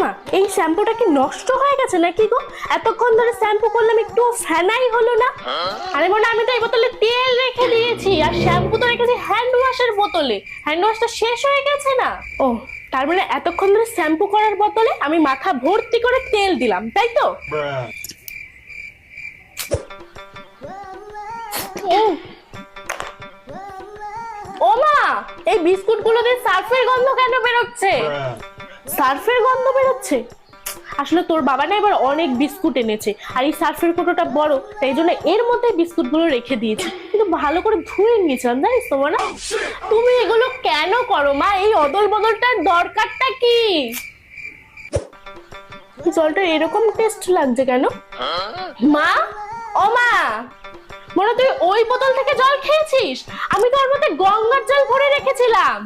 মা, এই শ্যাম্পুটা কি নষ্ট হয়ে গেছে নাকি গো? এতক্ষণ ধরে শ্যাম্পু করলাম, একটু ফেনাই হলো না। আরে মনে, আমি তো এই বোতলে তেল রেখে দিয়েছি, আর শ্যাম্পু তো রেখেছি হ্যান্ড ওয়াশের বোতলে। হ্যান্ড ওয়াশটা শেষ হয়ে গেছে না? ও, তার মানে এতক্ষণ ধরে শ্যাম্পু করার বদলে আমি মাথা ভর্তি করে তেল দিলাম, তাই তো? ও মা, এই বিস্কুট গুলোতে সার্ফের গন্ধ কেন বেরোচ্ছে? সার্ফের গন্ধ বেরোচ্ছে? আসলে তোর বাবা না এবার অনেক বিস্কুট এনেছে, আর এই সার্ফের কৌটোটা বড়, তাই জন্য এর মধ্যে বিস্কুট গুলো রেখে দিয়েছি। কিন্তু ভালো করে ধুয়ে নিয়েছিলাম, জানিস তো না? তুমি এগুলো কেন করো মা? এই অদল বদলটার দরকারটা কি? জলটা এরকম টেস্ট লাগছে কেন মা? ও মা, মনে তুই ওই বোতল থেকে জল খেয়েছিস? আমি তো ওর মধ্যে গঙ্গার জল ভরে রেখেছিলাম।